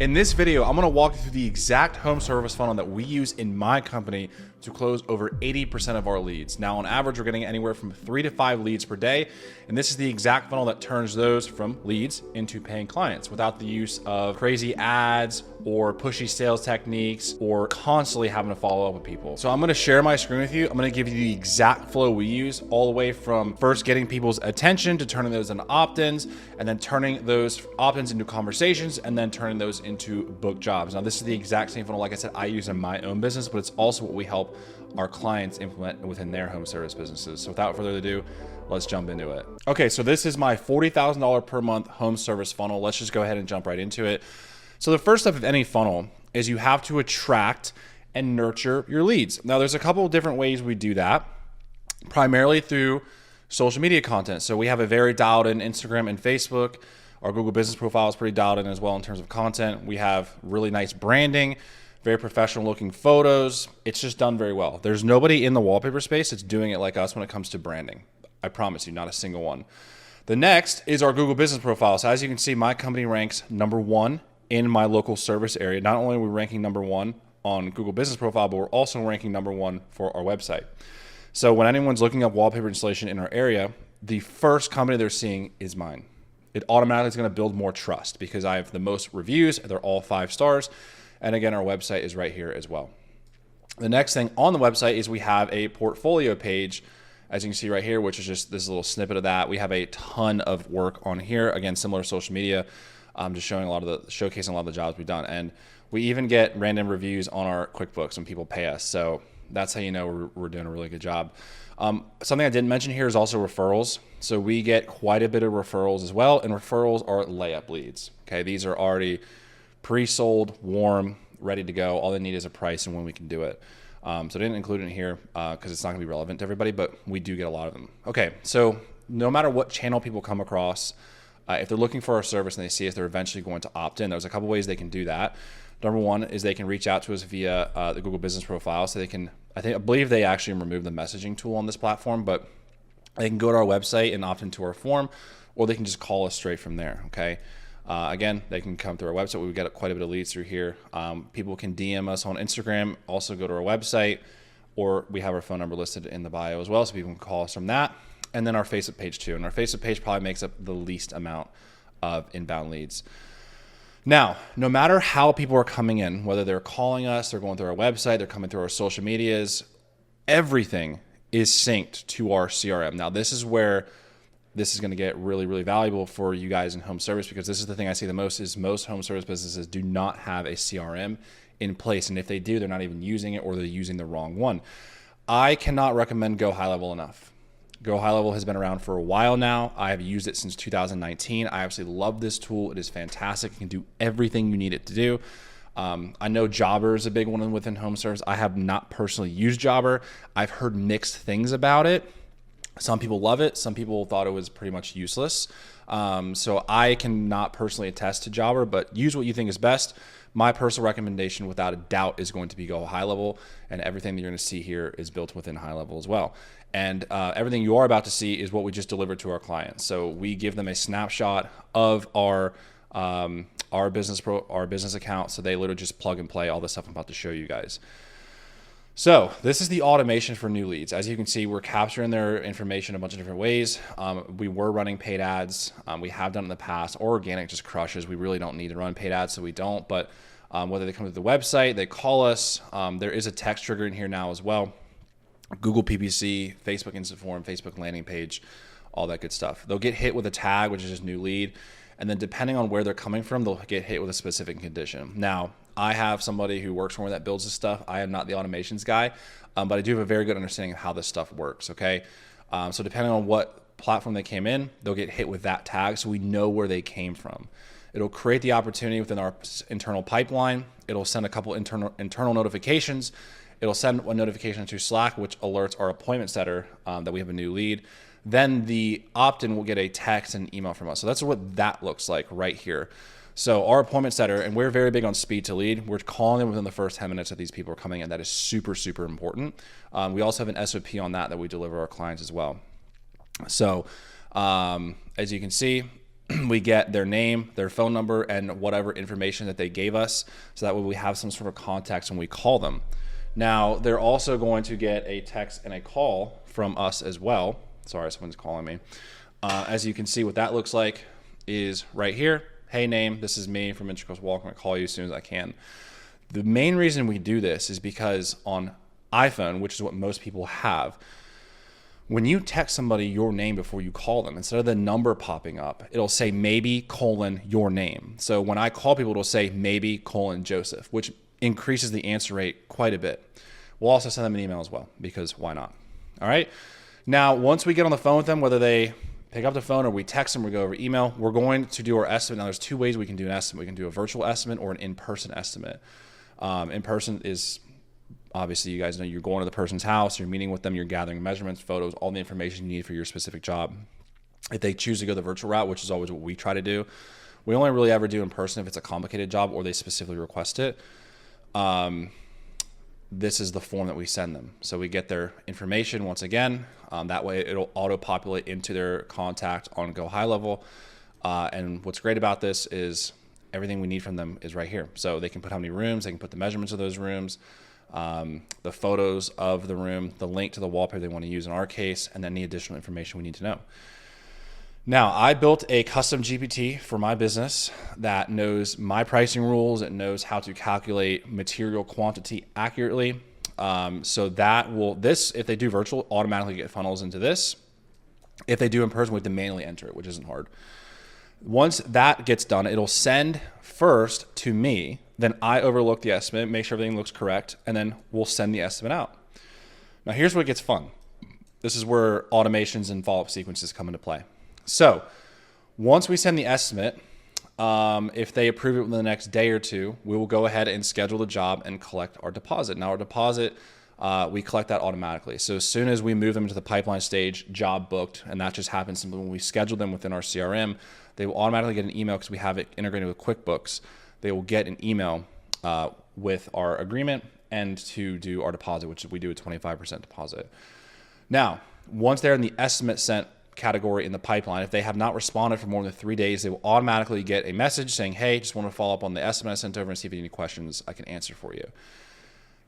In this video, I'm gonna walk you through the exact home service funnel that we use in my company to close over 80% of our leads. Now, on average, we're getting anywhere from 3 to 5 leads per day, and this is the exact funnel that turns those from leads into paying clients without the use of crazy ads or pushy sales techniques or constantly having to follow up with people. So I'm gonna share my screen with you. I'm gonna give you the exact flow we use, all the way from first getting people's attention to turning those into opt-ins, and then turning those opt-ins into conversations, and then turning those into book jobs. Now, this is the exact same funnel, like I said, I use in my own business, but it's also what we help our clients implement within their home service businesses. So without further ado, let's jump into it. Okay, so this is my $40,000 per month home service funnel. Let's just go ahead and jump right into it. So the first step of any funnel is you have to attract and nurture your leads. Now, there's a couple of different ways we do that, primarily through social media content. So we have a very dialed in Instagram and Facebook. Our Google business profile is pretty dialed in as well in terms of content. We have really nice branding, very professional looking photos. It's just done very well. There's nobody in the wallpaper space that's doing it like us when it comes to branding. I promise you, not a single one. The next is our Google business profile. So as you can see, my company ranks #1 in my local service area. Not only are we ranking #1 on Google business profile, but we're also ranking #1 for our website. So when anyone's looking up wallpaper installation in our area, the first company they're seeing is mine. It automatically is going to build more trust because I have the most reviews. They're all 5 stars. And again, our website is right here as well. The next thing on the website is we have a portfolio page, as you can see right here, which is just this little snippet of that. We have a ton of work on here. Again, similar to social media, just showing showcasing a lot of the jobs we've done. And we even get random reviews on our QuickBooks when people pay us. So that's how you know we're doing a really good job. Something I didn't mention here is also referrals. So we get quite a bit of referrals as well, and referrals are layup leads. Okay, these are already pre-sold, warm, ready to go. All they need is a price and when we can do it. So I didn't include it in here because it's not gonna be relevant to everybody, but we do get a lot of them. Okay, so no matter what channel people come across, if they're looking for our service and they see us, they're eventually going to opt in. There's a couple ways they can do that. Number one is they can reach out to us via the Google business profile. So they can, I believe they actually removed the messaging tool on this platform, but they can go to our website and opt into our form, or they can just call us straight from there, okay? Again, they can come through our website. We get quite a bit of leads through here. People can DM us on Instagram, also go to our website, or we have our phone number listed in the bio as well, so people can call us from that. And then our Facebook page too. And our Facebook page probably makes up the least amount of inbound leads. Now, no matter how people are coming in, whether they're calling us, they're going through our website, they're coming through our social medias, everything is synced to our CRM. Now, this is where this is going to get really, really valuable for you guys in home service, because this is the thing I see the most is most home service businesses do not have a CRM in place. And if they do, they're not even using it, or they're using the wrong one. I cannot recommend Go High Level enough. Go High Level has been around for a while now. I have used it since 2019. I absolutely love this tool. It is fantastic. It can do everything you need it to do. I know Jobber is a big one within home service. I have not personally used Jobber. I've heard mixed things about it. Some people love it. Some people thought it was pretty much useless. So I cannot personally attest to Jobber, but use what you think is best. My personal recommendation, without a doubt, is going to be Go High Level, and everything that you're going to see here is built within High Level as well. And everything you are about to see is what we just delivered to our clients. So we give them a snapshot of our business account, so they literally just plug and play all the stuff I'm about to show you guys. So this is the automation for new leads. As you can see, we're capturing their information a bunch of different ways. We were running paid ads. We have done it in the past. Or organic just crushes. We really don't need to run paid ads, so we don't. But whether they come to the website, they call us. There is a text trigger in here now as well. Google PPC, Facebook Instant Form, Facebook landing page, all that good stuff. They'll get hit with a tag, which is just new lead. And then depending on where they're coming from, they'll get hit with a specific condition. Now, I have somebody who works for me that builds this stuff. I am not the automations guy, but I do have a very good understanding of how this stuff works, okay? So depending on what platform they came in, they'll get hit with that tag so we know where they came from. It'll create the opportunity within our internal pipeline. It'll send a couple internal notifications. It'll send a notification to Slack, which alerts our appointment setter that we have a new lead. Then the opt-in will get a text and email from us. So that's what that looks like right here. So our appointment setter, and we're very big on speed to lead. We're calling them within the first 10 minutes that these people are coming in. That is super, super important. We also have an SOP on that we deliver our clients as well. So as you can see, we get their name, their phone number, and whatever information that they gave us. So that way we have some sort of context when we call them. Now, they're also going to get a text and a call from us as well. Sorry, someone's calling me. As you can see, what that looks like is right here. Hey, name, this is me from Intracoast Walk. I'm going to call you as soon as I can. The main reason we do this is because on iPhone, which is what most people have, when you text somebody your name before you call them, instead of the number popping up, it'll say maybe your name. So when I call people, it'll say maybe Joseph, which increases the answer rate quite a bit. We'll also send them an email as well, because why not? All right. Now, once we get on the phone with them, whether they pick up the phone or we text them, we go over email, we're going to do our estimate. Now, there's two ways we can do an estimate. We can do a virtual estimate or an in-person estimate. In person is, obviously, you guys know, you're going to the person's house, you're meeting with them, you're gathering measurements, photos, all the information you need for your specific job. If they choose to go the virtual route, which is always what we try to do, we only really ever do in person if it's a complicated job or they specifically request it. This is the form that we send them. So we get their information once again. That way it'll auto-populate into their contact on Go High Level. And what's great about this is everything we need from them is right here. So they can put how many rooms, they can put the measurements of those rooms, the photos of the room, the link to the wallpaper they want to use in our case, and then any additional information we need to know. Now, I built a custom GPT for my business that knows my pricing rules. It knows how to calculate material quantity accurately. So that will, if they do virtual, automatically get funnels into this. If they do in person, we have to manually enter it, which isn't hard. Once that gets done, it'll send first to me. Then I overlook the estimate, make sure everything looks correct, and then we'll send the estimate out. Now, here's where it gets fun. This is where automations and follow-up sequences come into play. So once we send the estimate, if they approve it within the next day or two, we will go ahead and schedule the job and collect our deposit. Now, our deposit, we collect that automatically. So as soon as we move them to the pipeline stage, job booked, and that just happens simply when we schedule them within our CRM, they will automatically get an email because we have it integrated with QuickBooks. They will get an email with our agreement and to do our deposit, which we do a 25% deposit. Now, once they're in the estimate sent category in the pipeline, if they have not responded for more than 3 days, they will automatically get a message saying, hey, just want to follow up on the estimate I sent over and see if you have any questions I can answer for you.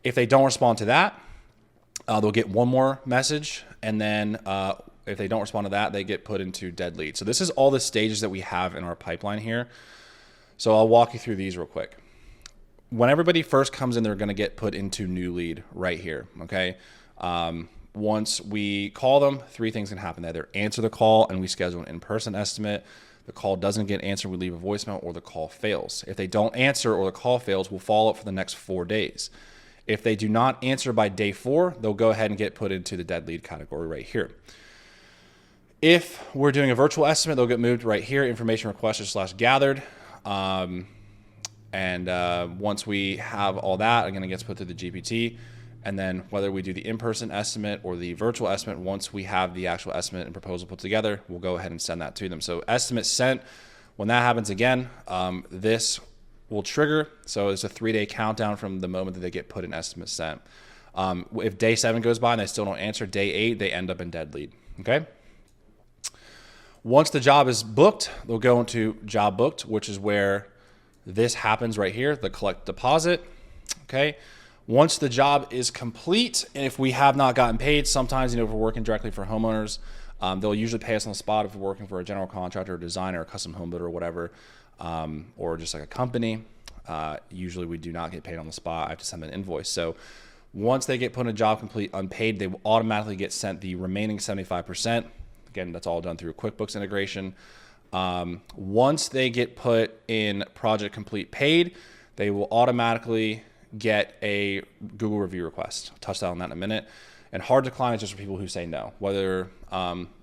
If they don't respond to that, they'll get one more message, and then if they don't respond to that, they get put into dead lead. So this is all the stages that we have in our pipeline here. So I'll walk you through these real quick. When everybody first comes in, they're going to get put into new lead right here, okay? Once we call them, three things can happen. They either answer the call and we schedule an in-person estimate, the call doesn't get answered, we leave a voicemail, or the call fails. If they don't answer or the call fails, we'll follow up for the next 4 days. If they do not answer by day 4, they'll go ahead and get put into the dead lead category right here. If we're doing a virtual estimate, they'll get moved right here, information requested / gathered. Once we have all that, again, it gets put through the GPT. And then whether we do the in-person estimate or the virtual estimate, once we have the actual estimate and proposal put together, we'll go ahead and send that to them. So estimate sent, when that happens again, this will trigger. So it's a 3-day countdown from the moment that they get put in estimate sent. If day 7 goes by and they still don't answer, day 8, they end up in dead lead, okay? Once the job is booked, they'll go into job booked, which is where this happens right here, the collect deposit, okay? Once the job is complete, and if we have not gotten paid, sometimes, if we're working directly for homeowners, they'll usually pay us on the spot if we're working for a general contractor, a designer, a custom home builder, or whatever, or just like a company. Usually we do not get paid on the spot. I have to send them an invoice. So once they get put in a job complete unpaid, they will automatically get sent the remaining 75%. Again, that's all done through a QuickBooks integration. Once they get put in project complete paid, they will automatically get a Google review request. I'll touch on that in a minute. And hard decline is just for people who say no, whether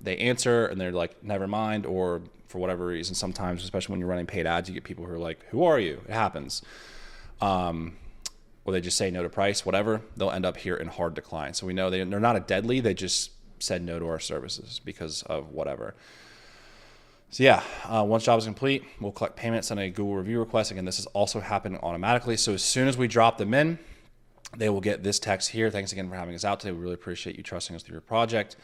they answer and they're like, never mind, or for whatever reason, sometimes, especially when you're running paid ads, you get people who are like, who are you? It happens. Or they just say no to price, whatever, they'll end up here in hard decline. So we know they're not a dead lead, they just said no to our services because of whatever. So yeah, once job is complete, we'll collect payments on a Google review request. Again, this is also happening automatically. So as soon as we drop them in, they will get this text here. Thanks again for having us out today. We really appreciate you trusting us through your project.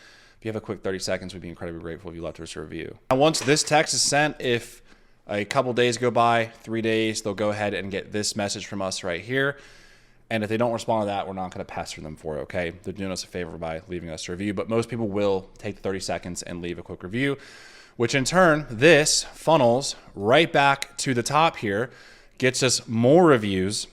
If you have a quick 30 seconds, we'd be incredibly grateful if you left us a review. Now, once this text is sent, if a couple days go by, 3 days, they'll go ahead and get this message from us right here. And if they don't respond to that, we're not going to pester them for it, okay? They're doing us a favor by leaving us a review, but most people will take 30 seconds and leave a quick review, which in turn, this funnels right back to the top here, gets us more reviews,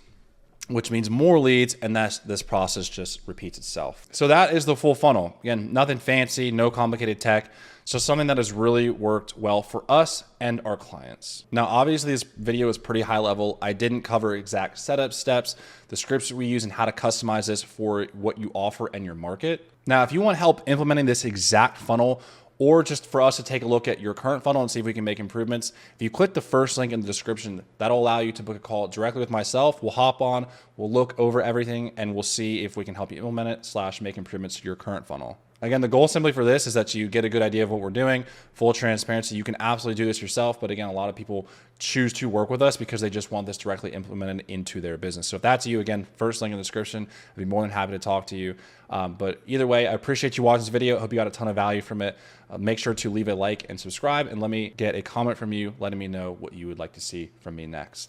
which means more leads, and this process just repeats itself. So that is the full funnel. Again, nothing fancy, no complicated tech. So something that has really worked well for us and our clients. Now, obviously this video is pretty high level. I didn't cover exact setup steps, the scripts we use, and how to customize this for what you offer and your market. Now, if you want help implementing this exact funnel, or just for us to take a look at your current funnel and see if we can make improvements, if you click the first link in the description, that'll allow you to book a call directly with myself. We'll hop on, we'll look over everything, and we'll see if we can help you implement it / make improvements to your current funnel. Again, the goal simply for this is that you get a good idea of what we're doing, full transparency. You can absolutely do this yourself, but again, a lot of people choose to work with us because they just want this directly implemented into their business. So if that's you, again, first link in the description, I'd be more than happy to talk to you. But either way, I appreciate you watching this video. I hope you got a ton of value from it. Make sure to leave a like and subscribe, and let me get a comment from you letting me know what you would like to see from me next.